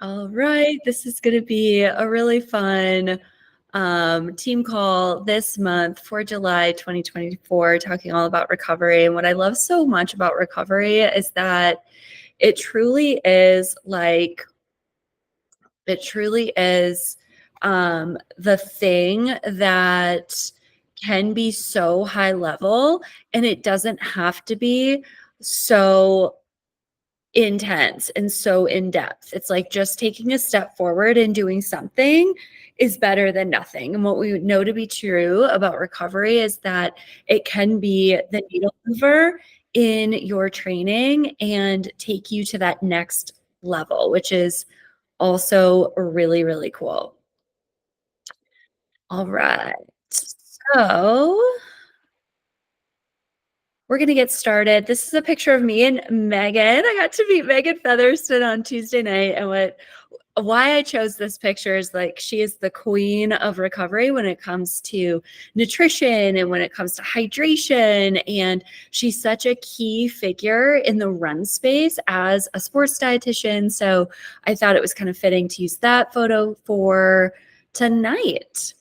All right, this is going to be a really fun team call this month for July 2024, talking all about recovery. And what I love so much about recovery is that it truly is like, it truly is the thing that can be so high level, and it doesn't have to be so intense and so in depth. It's like just taking a step forward and doing something is better than nothing. And what we know to be true about recovery is that it can be the needle mover in your training and take you to that next level, which is also really, really cool. All right. So we're going to get started. This is a picture of me and Megan. I got to meet Megan Featherston on Tuesday night. And why I chose this picture is like she is the queen of recovery when it comes to nutrition and when it comes to hydration. And she's such a key figure in the run space as a sports dietitian. So I thought it was kind of fitting to use that photo for tonight.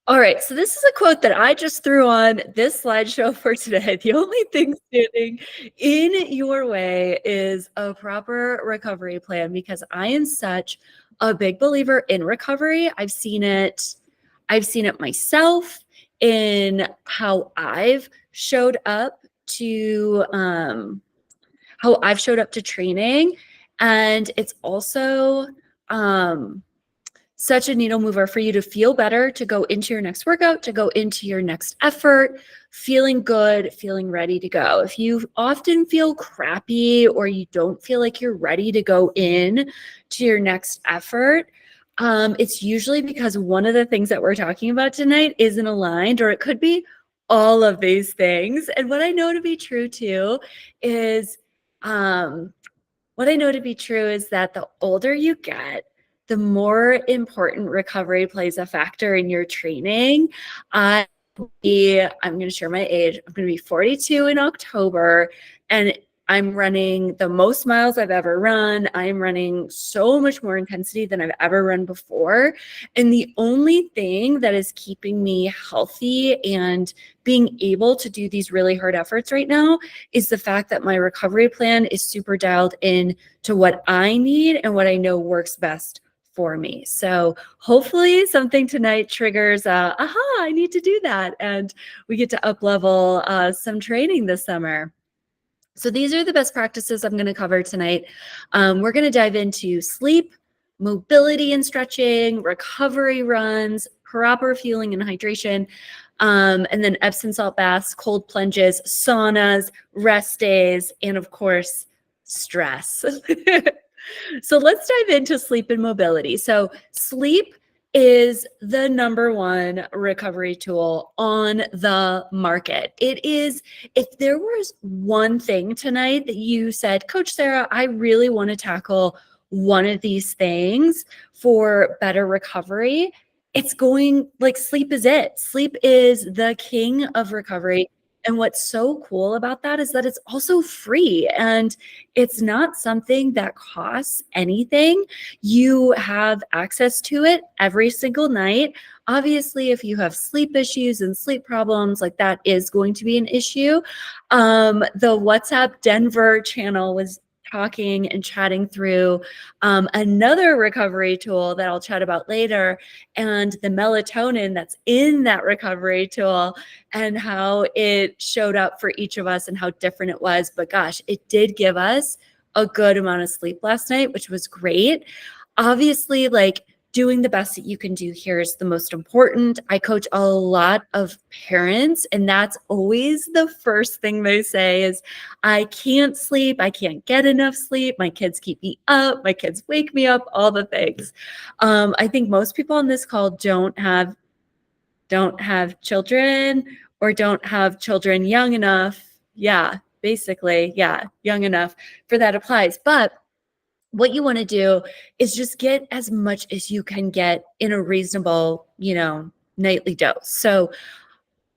All right, so this is a quote that I just threw on this slideshow for today. The only thing standing in your way is a proper recovery plan, because I am such a big believer in recovery. I've seen it myself in how I've showed up to training, and it's also such a needle mover for you to feel better, to go into your next workout, to go into your next effort, feeling good, feeling ready to go. If you often feel crappy or you don't feel like you're ready to go in to your next effort, it's usually because one of the things that we're talking about tonight isn't aligned, or it could be all of these things. And what I know to be true too is, that the older you get, the more important recovery plays a factor in your training. I'm going to share my age. I'm going to be 42 in October, and I'm running the most miles I've ever run. I'm running so much more intensity than I've ever run before. And the only thing that is keeping me healthy and being able to do these really hard efforts right now is the fact that my recovery plan is super dialed in to what I need and what I know works best for me. So hopefully something tonight triggers, aha, I need to do that. And we get to up level some training this summer. So these are the best practices I'm going to cover tonight. We're going to dive into sleep, mobility and stretching, recovery runs, proper fueling and hydration, and then Epsom salt baths, cold plunges, saunas, rest days, and of course, stress. So let's dive into sleep and mobility. So sleep is the number one recovery tool on the market. It is, if there was one thing tonight that you said, Coach Sarah, I really want to tackle one of these things for better recovery, it's going like sleep is it. Sleep is the king of recovery. And what's so cool about that is that it's also free, and it's not something that costs anything. You have access to it every single night. Obviously, if you have sleep issues and sleep problems, like that is going to be an issue. The WhatsApp Denver channel was talking and chatting through another recovery tool that I'll chat about later, and the melatonin that's in that recovery tool, and how it showed up for each of us and how different it was. But gosh, it did give us a good amount of sleep last night, which was great. Obviously, like, doing the best that you can do here is the most important. I coach a lot of parents, and that's always the first thing they say is, I can't sleep. I can't get enough sleep. My kids keep me up. My kids wake me up, all the things. I think most people on this call don't have children, or don't have children young enough. Yeah, basically, yeah, young enough for that applies. But what you want to do is just get as much as you can get in a reasonable, nightly dose. So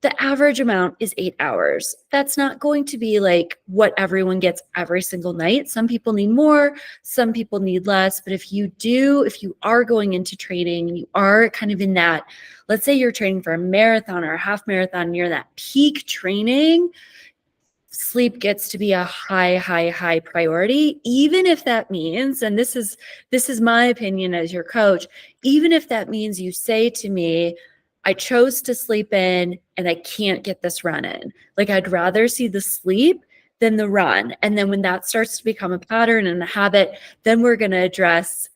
the average amount is 8 hours. That's not going to be like what everyone gets every single night. Some people need more, some people need less. But if you are going into training and you are kind of in that, let's say you're training for a marathon or a half marathon, and you're in that peak training, sleep gets to be a high priority, even if that means, and this is my opinion as your coach, even if that means you say to me, I chose to sleep in and I can't get this run in. Like, I'd rather see the sleep than the run. And then when that starts to become a pattern and a habit, then we're going to address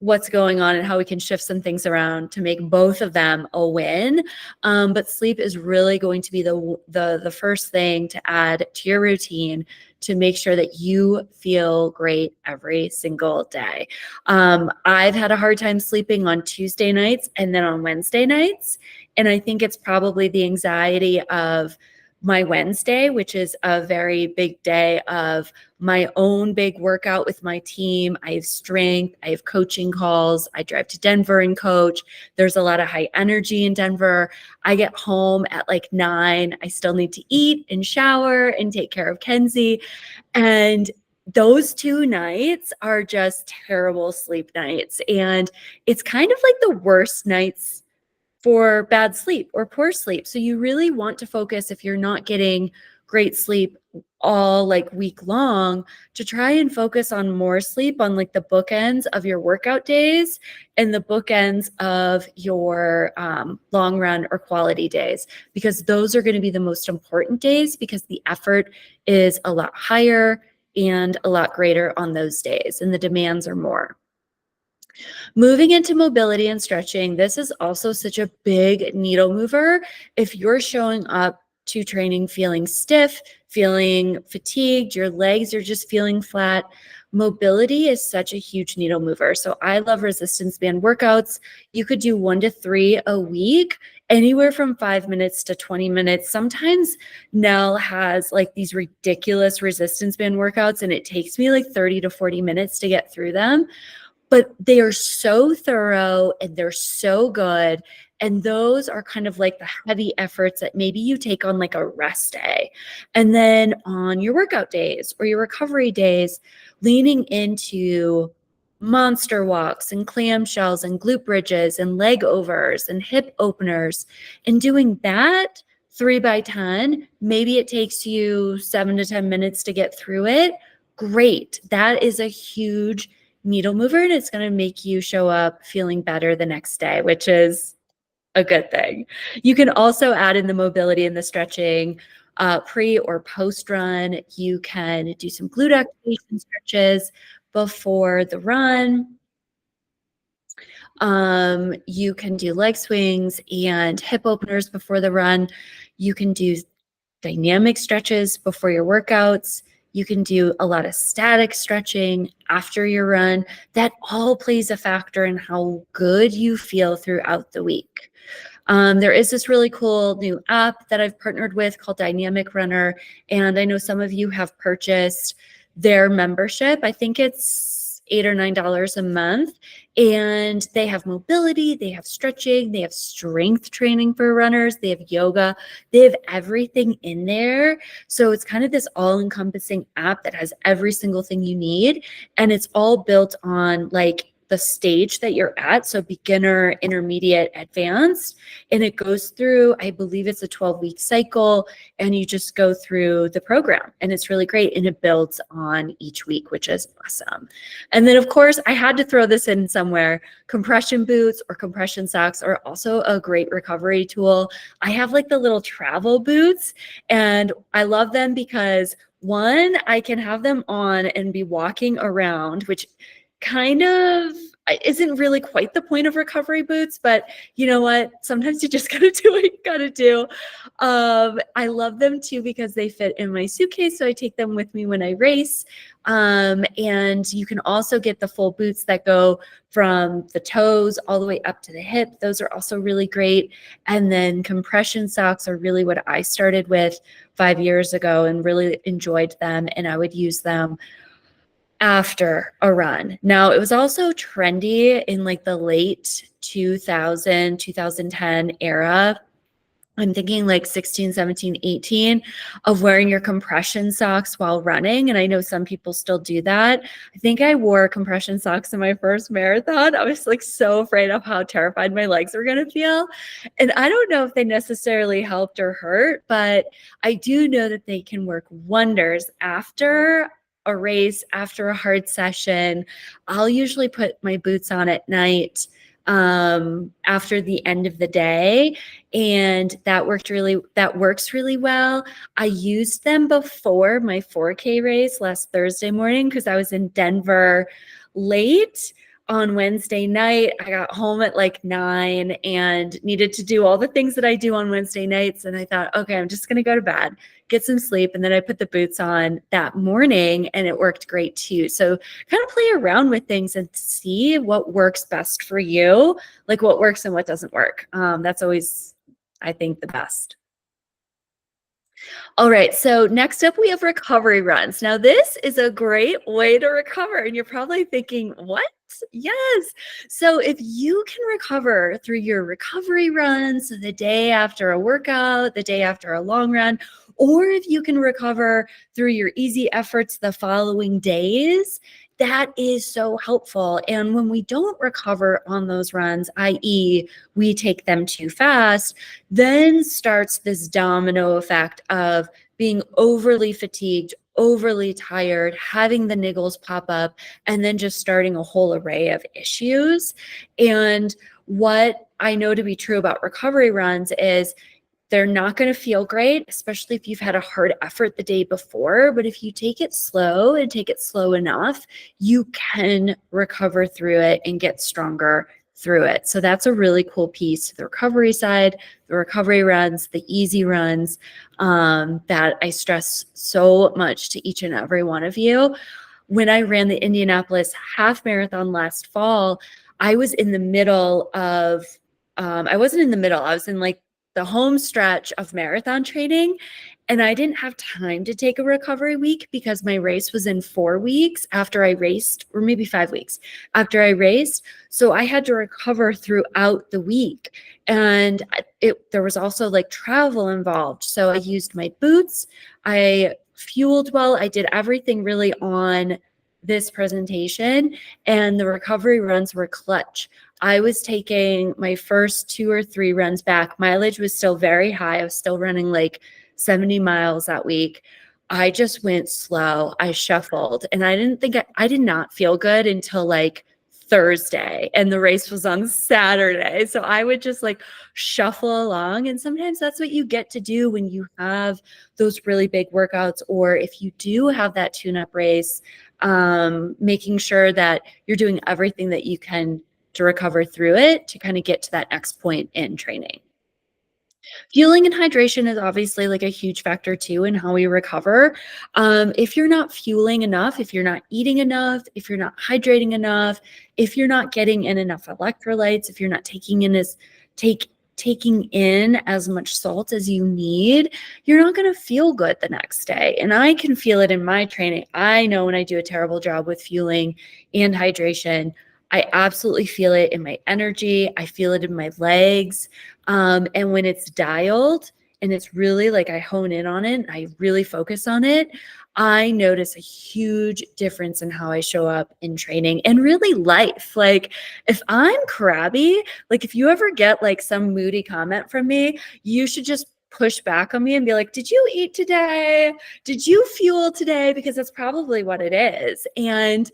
what's going on and how we can shift some things around to make both of them a win. But sleep is really going to be the first thing to add to your routine to make sure that you feel great every single day. I've had a hard time sleeping on Tuesday nights and then on Wednesday nights. And I think it's probably the anxiety of my Wednesday, which is a very big day of my own big workout with my team. I have strength, I have coaching calls, I drive to Denver and coach. There's a lot of high energy in Denver. I get home at like 9. I still need to eat and shower and take care of Kenzie. And those 2 nights are just terrible sleep nights. And it's kind of like the worst nights for bad sleep or poor sleep. So you really want to focus, if you're not getting great sleep all like week long, to try and focus on more sleep on like the bookends of your workout days and the bookends of your long run or quality days, because those are going to be the most important days, because the effort is a lot higher and a lot greater on those days and the demands are more. Moving into mobility and stretching, this is also such a big needle mover. If you're showing up to training feeling stiff, feeling fatigued, your legs are just feeling flat, mobility is such a huge needle mover. So I love resistance band workouts. You could do 1 to 3 a week, anywhere from 5 minutes to 20 minutes. Sometimes Nell has like these ridiculous resistance band workouts and it takes me like 30 to 40 minutes to get through them. But they are so thorough and they're so good. And those are kind of like the heavy efforts that maybe you take on like a rest day. And then on your workout days or your recovery days, leaning into monster walks and clamshells and glute bridges and leg overs and hip openers, and doing that 3 by 10, maybe it takes you 7 to 10 minutes to get through it. Great. That is a huge needle mover, and it's going to make you show up feeling better the next day, which is a good thing. You can also add in the mobility and the stretching pre or post run. You can do some glute activation stretches before the run. You can do leg swings and hip openers before the run. You can do dynamic stretches before your workouts. You can do a lot of static stretching after your run. That all plays a factor in how good you feel throughout the week. There is this really cool new app that I've partnered with called Dynamic Runner, and I know some of you have purchased their membership. I think it's $8 or $9 a month, and they have mobility, they have stretching, they have strength training for runners, they have yoga, they have everything in there. So it's kind of this all-encompassing app that has every single thing you need, and it's all built on like the stage that you're at, so beginner, intermediate, advanced, and it goes through, I believe it's a 12-week cycle, and you just go through the program, and it's really great, and it builds on each week, which is awesome. And then, of course, I had to throw this in somewhere. Compression boots or compression socks are also a great recovery tool. I have like the little travel boots, and I love them because, one, I can have them on and be walking around, which kind of isn't really quite the point of recovery boots, but you know what? Sometimes you just gotta do what you gotta do. I love them too because they fit in my suitcase, so I take them with me when I race. And you can also get the full boots that go from the toes all the way up to the hip. Those are also really great. And then compression socks are really what I started with 5 years ago and really enjoyed them, and I would use them after a run. Now, it was also trendy in like the late 2010 era I'm thinking like 16, 17, 18 of wearing your compression socks while running. And I know some people still do that. I think I wore compression socks in my first marathon. I was like so afraid of how terrified my legs were going to feel. And I don't know if they necessarily helped or hurt, but I do know that they can work wonders after a race, after a hard session. I'll usually put my boots on at night after the end of the day, and that works really well. I used them before my 4K race last Thursday morning because I was in Denver late on Wednesday night. I got home at like 9 and needed to do all the things that I do on Wednesday nights, and I thought, okay, I'm just going to go to bed, get some sleep, and then I put the boots on that morning and it worked great too. So kind of play around with things and see what works best for you, like what works and what doesn't work. That's always, I think, the best. All right, so next up we have recovery runs. Now, this is a great way to recover, and you're probably thinking, what? Yes. So if you can recover through your recovery runs, the day after a workout, the day after a long run, or if you can recover through your easy efforts the following days, that is so helpful. And when we don't recover on those runs, i.e., we take them too fast, then starts this domino effect of being overly fatigued, overly tired, having the niggles pop up, and then just starting a whole array of issues. And what I know to be true about recovery runs is they're not going to feel great, especially if you've had a hard effort the day before. But if you take it slow and take it slow enough, you can recover through it and get stronger through it. So that's a really cool piece to the recovery side, the recovery runs, the easy runs, that I stress so much to each and every one of you. When I ran the Indianapolis half marathon last fall, I was in the middle of, I wasn't in the middle, I was in like the home stretch of marathon training. And I didn't have time to take a recovery week because my race was in 4 weeks after I raced, or maybe 5 weeks after I raced. So I had to recover throughout the week. And there was also like travel involved. So I used my boots, I fueled well, I did everything really on this presentation, and the recovery runs were clutch. I was taking my first 2 or 3 runs back. Mileage was still very high. I was still running like 70 miles that week. I just went slow. I shuffled, and I did not feel good until like Thursday, and the race was on Saturday. So I would just like shuffle along. And sometimes that's what you get to do when you have those really big workouts, or if you do have that tune-up race, making sure that you're doing everything that you can to recover through it to kind of get to that next point in training. Fueling and hydration is obviously like a huge factor too in how we recover. If you're not fueling enough, if you're not eating enough, if you're not hydrating enough, if you're not getting in enough electrolytes, if you're not taking in as much salt as you need, you're not going to feel good the next day. And I can feel it in my training. I know when I do a terrible job with fueling and hydration, I absolutely feel it in my energy. I feel it in my legs. And when it's dialed and it's really like I hone in on it, I really focus on it, I notice a huge difference in how I show up in training and really life. Like if I'm crabby, like if you ever get like some moody comment from me, you should just push back on me and be like, did you eat today? Did you fuel today? Because that's probably what it is. And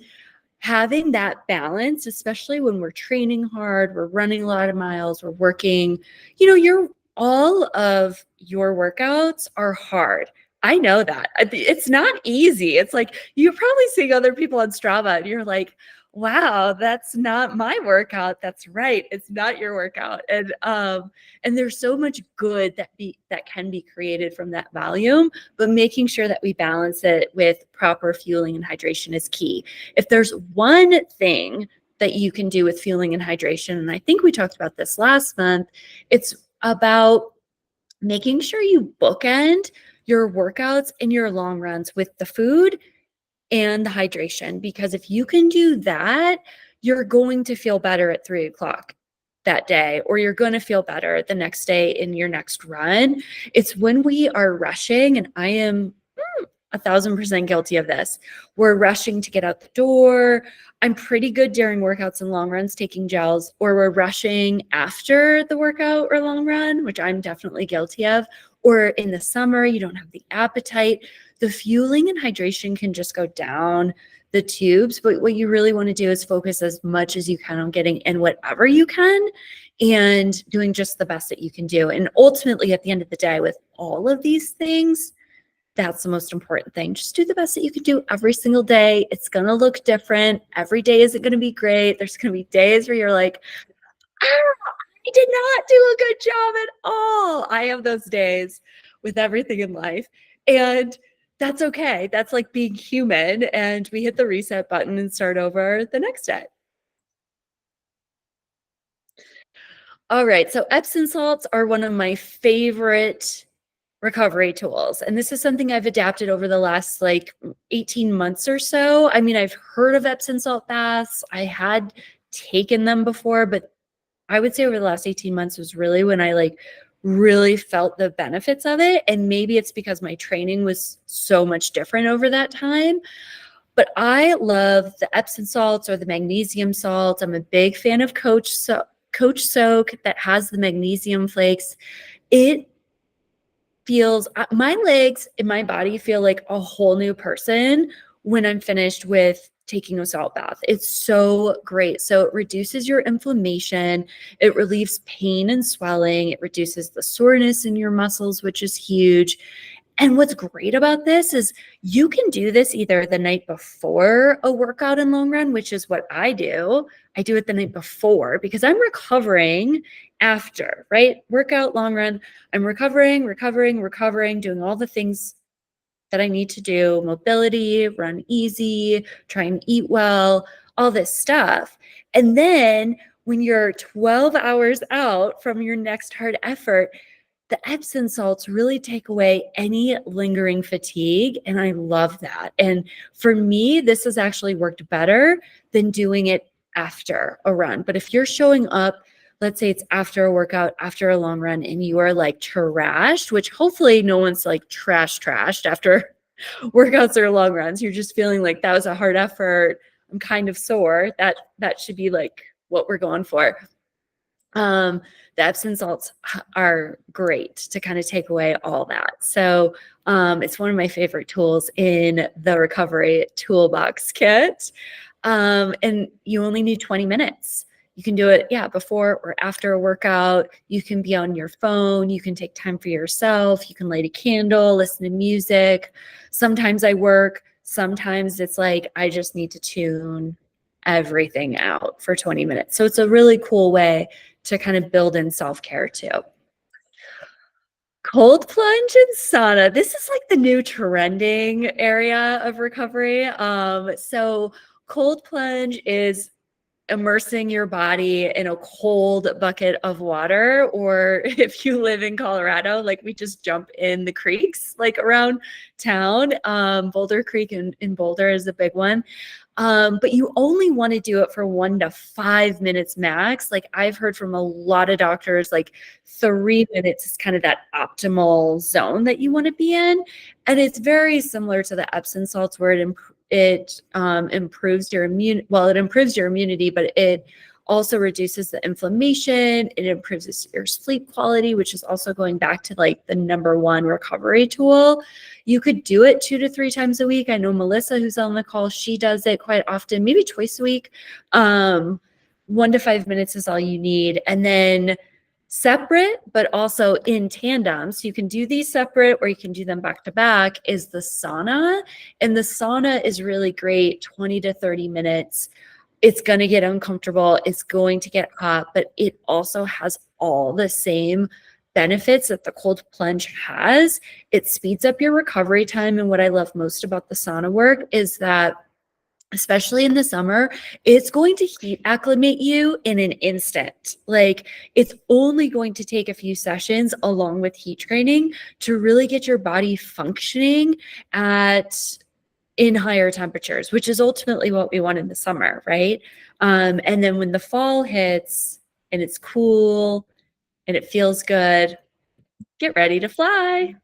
having that balance, especially when we're training hard, we're running a lot of miles, we're working, all of your workouts are hard. I know that. It's not easy. It's like you're probably seeing other people on Strava and you're like, wow, that's not my workout. That's right. It's not your workout. And there's so much good that can be created from that volume, but making sure that we balance it with proper fueling and hydration is key. If there's one thing that you can do with fueling and hydration, and I think we talked about this last month, it's about making sure you bookend your workouts and your long runs with the food and the hydration, because if you can do that, you're going to feel better at 3 o'clock. that day, or you're going to feel better the next day in your next run. It's when we are rushing, and I am 1,000% guilty of this. We're rushing to get out the door. I'm pretty good during workouts and long runs taking gels, or we're rushing after the workout or long run, which I'm definitely guilty of. Or in the summer, you don't have the appetite. The fueling and hydration can just go down the tubes, but what you really want to do is focus as much as you can on getting in whatever you can and doing just the best that you can do. And ultimately, at the end of the day, with all of these things, that's the most important thing. Just do the best that you can do every single day. It's going to look different. Every day isn't going to be great. There's going to be days where you're like, I did not do a good job at all. I have those days with everything in life. And that's okay. That's like being human. And we hit the reset button and start over the next day. All right. So Epsom salts are one of my favorite recovery tools. And this is something I've adapted over the last like 18 months or so. I mean, I've heard of Epsom salt baths. I had taken them before, but I would say over the last 18 months was really when I like really felt the benefits of it. And maybe it's because my training was so much different over that time. But I love the Epsom salts or the magnesium salts. I'm a big fan of Coach Soak that has the magnesium flakes. It feels, my legs in my body feel like a whole new person when I'm finished with taking a salt bath. It's so great. So it reduces your inflammation. It relieves pain and swelling. It reduces the soreness in your muscles, which is huge. And what's great about this is you can do this either the night before a workout and long run, which is what I do. I do it the night before because I'm recovering after, right? Workout, long run. I'm recovering, doing all the things that I need to do, mobility, run easy, try and eat well, all this stuff. And then when you're 12 hours out from your next hard effort, the Epsom salts really take away any lingering fatigue. And I love that. And for me, this has actually worked better than doing it after a run. But if you're showing up, let's say it's after a workout, after a long run, and you are like trashed, which hopefully no one's like trashed after workouts or long runs. You're just feeling like that was a hard effort. I'm kind of sore. That should be like what we're going for. The Epsom salts are great to kind of take away all that. So it's one of my favorite tools in the recovery toolbox kit. And you only need 20 minutes. You can do it, before or after a workout. You can be on your phone. You can take time for yourself. You can light a candle, listen to music. Sometimes I work. Sometimes it's like I just need to tune everything out for 20 minutes. So it's a really cool way to kind of build in self-care too. Cold plunge and sauna. This is like the new trending area of recovery. So cold plunge is immersing your body in a cold bucket of water, or if you live in Colorado, like we just jump in the creeks like around town. Boulder Creek in Boulder is a big one. But you only want to do it for 1 to 5 minutes max. Like I've heard from a lot of doctors, like 3 minutes is kind of that optimal zone that you want to be in. And it's very similar to the Epsom salts where it improves your it improves your immunity, but it also reduces the inflammation. It improves your sleep quality, which is also going back to like the #1 recovery tool. You could do it 2 to 3 times a week. I know Melissa, who's on the call, she does it quite often, maybe twice a week. 1 to 5 minutes is all you need. And then separate, but also in tandem. So you can do these separate or you can do them back to back is the sauna. And the sauna is really great, 20 to 30 minutes. It's going to get uncomfortable. It's going to get hot, but it also has all the same benefits that the cold plunge has. It speeds up your recovery time. And what I love most about the sauna work is that, especially in the summer, it's going to heat acclimate you in an instant. Like it's only going to take a few sessions along with heat training to really get your body functioning in higher temperatures, which is ultimately what we want in the summer, right? And then when the fall hits, and it's cool and it feels good, get ready to fly.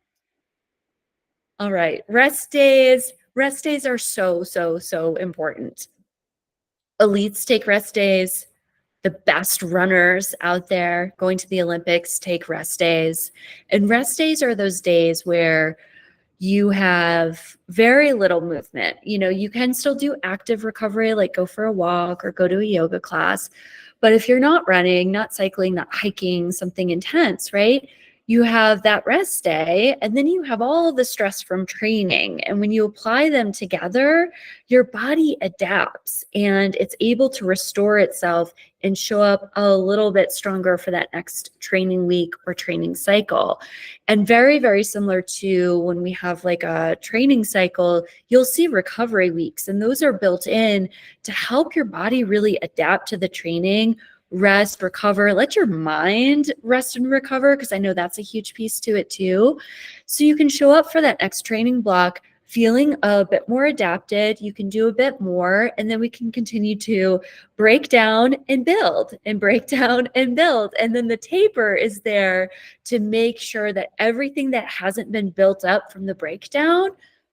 All right, rest days. Rest days are so, so, so important. Elites take rest days. The best runners out there going to the Olympics take rest days. And rest days are those days where you have very little movement. You know, you can still do active recovery, like go for a walk or go to a yoga class. But if you're not running, not cycling, not hiking, something intense, right? You have that rest day, and then you have all the stress from training. And when you apply them together, your body adapts and it's able to restore itself and show up a little bit stronger for that next training week or training cycle. And very, very similar to when we have like a training cycle, you'll see recovery weeks, and those are built in to help your body really adapt to the training, rest, recover, let your mind rest and recover, because I know that's a huge piece to it too. So you can show up for that next training block feeling a bit more adapted, you can do a bit more, and then we can continue to break down and build and break down and build. And then the taper is there to make sure that everything that hasn't been built up from the breakdown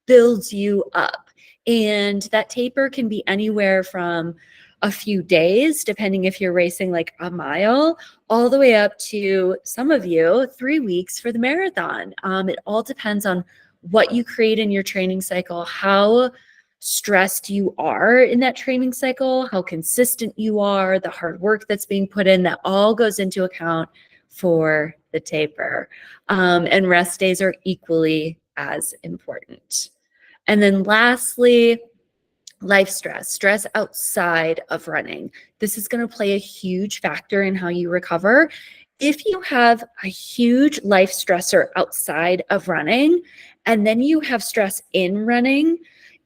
builds you up. And that taper can be anywhere from a few days, depending if you're racing like a mile, all the way up to some of you 3 weeks for the marathon. It all depends on what you create in your training cycle, how stressed you are in that training cycle, how consistent you are, the hard work that's being put in, that all goes into account for the taper. And rest days are equally as important. And then lastly, life stress, stress outside of running. This is going to play a huge factor in how you recover. If you have a huge life stressor outside of running, and then you have stress in running,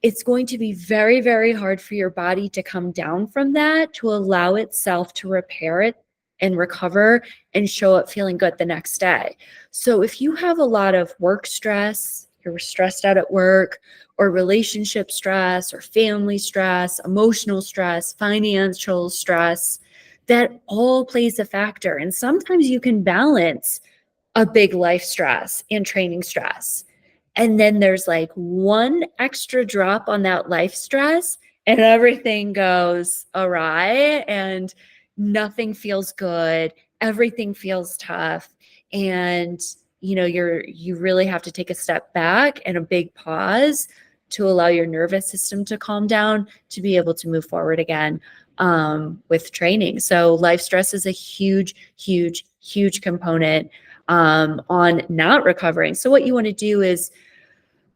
it's going to be very, very hard for your body to come down from that, to allow itself to repair it and recover and show up feeling good the next day. So if you have a lot of work stress, you're stressed out at work, or relationship stress, or family stress, emotional stress, financial stress, that all plays a factor. And sometimes you can balance a big life stress and training stress. And then there's like one extra drop on that life stress, and everything goes awry and nothing feels good. Everything feels tough. And you know, you really have to take a step back and a big pause to allow your nervous system to calm down to be able to move forward again with training. So life stress is a huge, huge, huge component on not recovering. So what you want to do is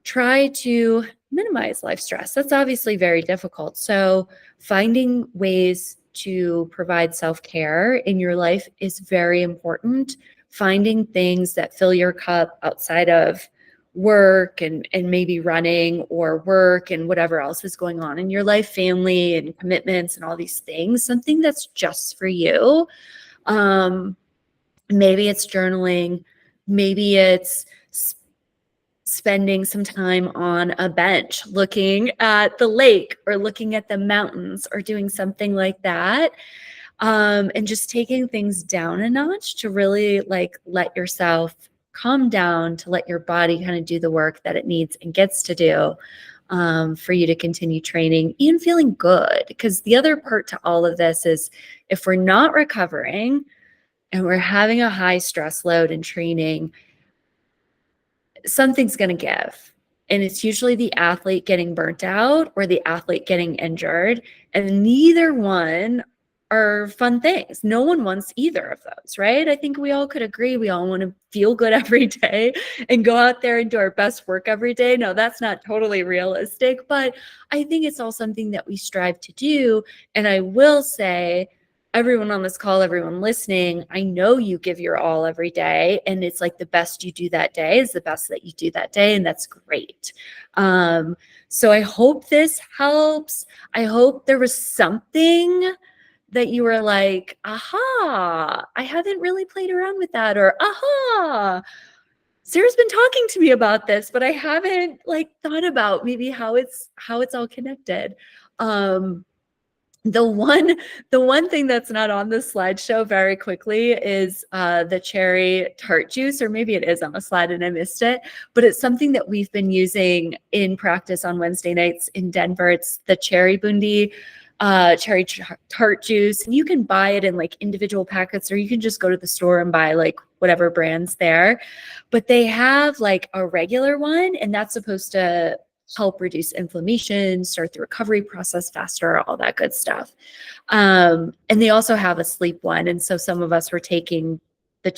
try to minimize life stress. That's obviously very difficult. So finding ways to provide self-care in your life is very important. Finding things that fill your cup outside of work and maybe running, or work and whatever else is going on in your life, family and commitments and all these things, something that's just for you. Maybe it's journaling, maybe it's spending some time on a bench looking at the lake or looking at the mountains or doing something like that. And just taking things down a notch to really like let yourself calm down, to let your body kind of do the work that it needs and gets to do for you to continue training and feeling good. Because the other part to all of this is if we're not recovering and we're having a high stress load in training, something's going to give. And it's usually the athlete getting burnt out or the athlete getting injured. And neither one are fun things. No one wants either of those, right? I think we all could agree we all want to feel good every day and go out there and do our best work every day. No, that's not totally realistic, but I think it's all something that we strive to do. And I will say, everyone on this call, everyone listening, I know you give your all every day, and it's like the best you do that day is the best that you do that day, and that's great. So I hope this helps. I hope there was something that you were like, aha, I haven't really played around with that, or aha, Sarah's been talking to me about this, but I haven't like thought about maybe how it's all connected. The one thing that's not on the slideshow very quickly is the cherry tart juice, or maybe it is on the slide and I missed it, but it's something that we've been using in practice on Wednesday nights in Denver. It's the cherry bundi cherry tart juice, and you can buy it in like individual packets, or you can just go to the store and buy like whatever brand's there. But they have like a regular one, and that's supposed to help reduce inflammation, start the recovery process faster, all that good stuff. And they also have a sleep one. And so some of us were taking the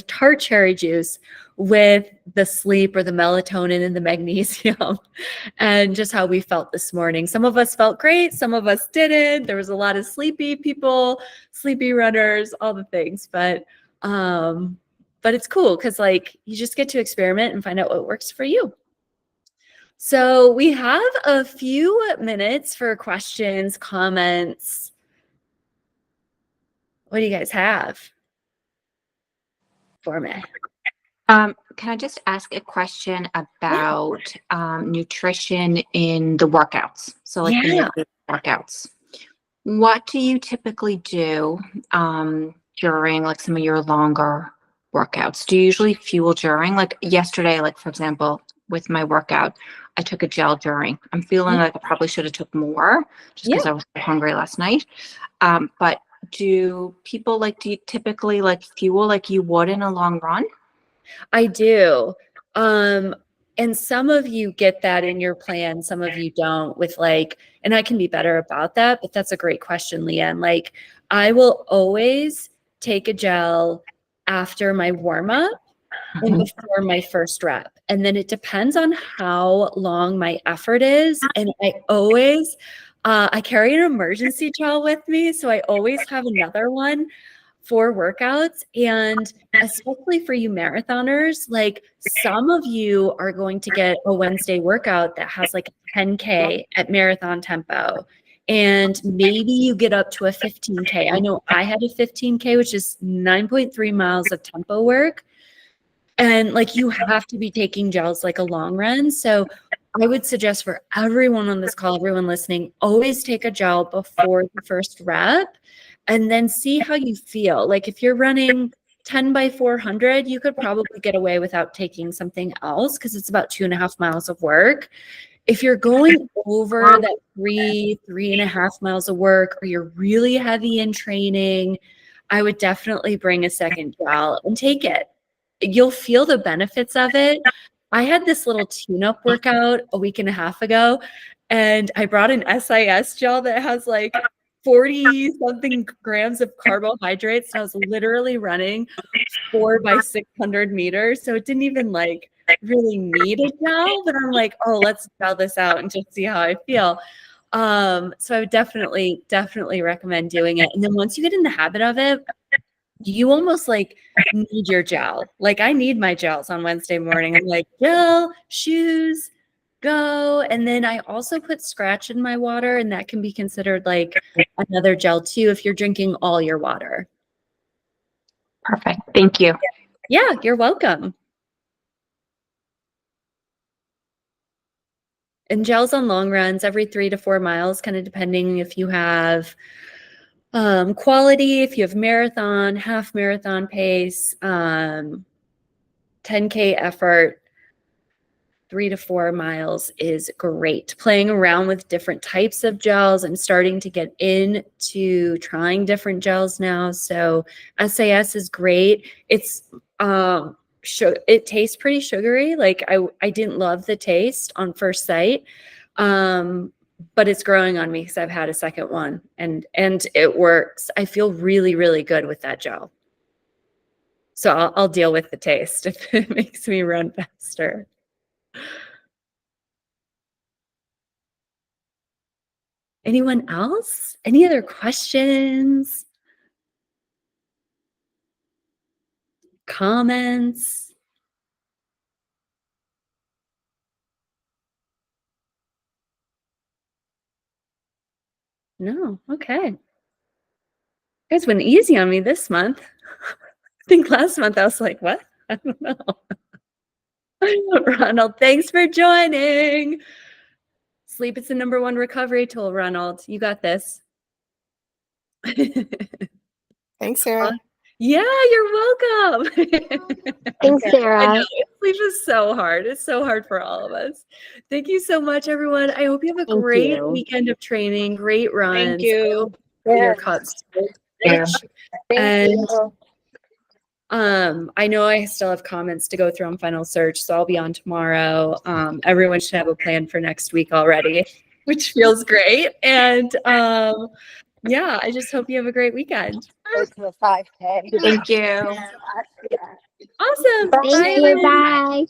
tart cherry juice with the sleep or the melatonin and the magnesium and just how we felt this morning. Some of us felt great. Some of us didn't. There was a lot of sleepy people, sleepy runners, all the things, but it's cool because like you just get to experiment and find out what works for you. So we have a few minutes for questions, comments. What do you guys have for me? Can I just ask a question about nutrition in the workouts? So like the workouts. What do you typically do during like some of your longer workouts? Do you usually fuel during? Like yesterday, like for example, with my workout, I took a gel during. I'm feeling like I probably should have took more just because I was so hungry last night. But do you typically like fuel like you would in a long run? I do. And some of you get that in your plan, some of you don't with like, and I can be better about that, but that's a great question, Leanne. Like I will always take a gel after my warm up and before my first rep. And then it depends on how long my effort is. And I always, I carry an emergency gel with me. So I always have another one for workouts. And especially for you marathoners, like some of you are going to get a Wednesday workout that has like a 10K at marathon tempo. And maybe you get up to a 15K. I know I had a 15K, which is 9.3 miles of tempo work. And like you have to be taking gels like a long run. So I would suggest for everyone on this call, everyone listening, always take a gel before the first rep and then see how you feel. Like if you're running 10 by 400, you could probably get away without taking something else because it's about 2.5 miles of work. If you're going over that 3.5 miles of work, or you're really heavy in training, I would definitely bring a second gel and take it. You'll feel the benefits of it. I had this little tune-up workout a week and a half ago, and I brought an SIS gel that has like 40 something grams of carbohydrates. And I was literally running 4 by 600 meters. So it didn't even like really need a gel, but I'm like, oh, let's gel this out and just see how I feel. So I would definitely recommend doing it. And then once you get in the habit of it, you almost like need your gel. Like I need my gels on Wednesday morning. I'm like, gel, shoes, go. And then I also put scratch in my water, and that can be considered like another gel too if you're drinking all your water. Perfect. Thank you. Yeah, you're welcome. And gels on long runs every 3 to 4 miles, kind of depending if you have quality, if you have marathon, half marathon pace, 10K effort, 3 to 4 miles is great. Playing around with different types of gels. I'm starting to get into trying different gels now. So SAS is great. It's it tastes pretty sugary. Like I didn't love the taste on first sight. But it's growing on me because I've had a second one and it works. I feel really, really good with that gel. So I'll deal with the taste if it makes me run faster. Anyone else? Any other questions? Comments? No. Okay. You guys went easy on me this month. I think last month I was like, what? I don't know. Ronald, thanks for joining. Sleep is the #1 recovery tool, Ronald. You got this. Thanks, Sarah. Yeah, you're welcome. Thanks, I Sarah. know sleep is so hard. It's so hard for all of us. Thank you so much, everyone. I hope you have a Thank great you. weekend of training, great runs. Thank you. Your cuts. Yeah. And I know I still have comments to go through on Final Search, so I'll be on tomorrow. Everyone should have a plan for next week already, which feels great. And yeah, I just hope you have a great weekend. Go to the 5K. Thank you. Awesome. Thank Bye, you. everyone. Bye.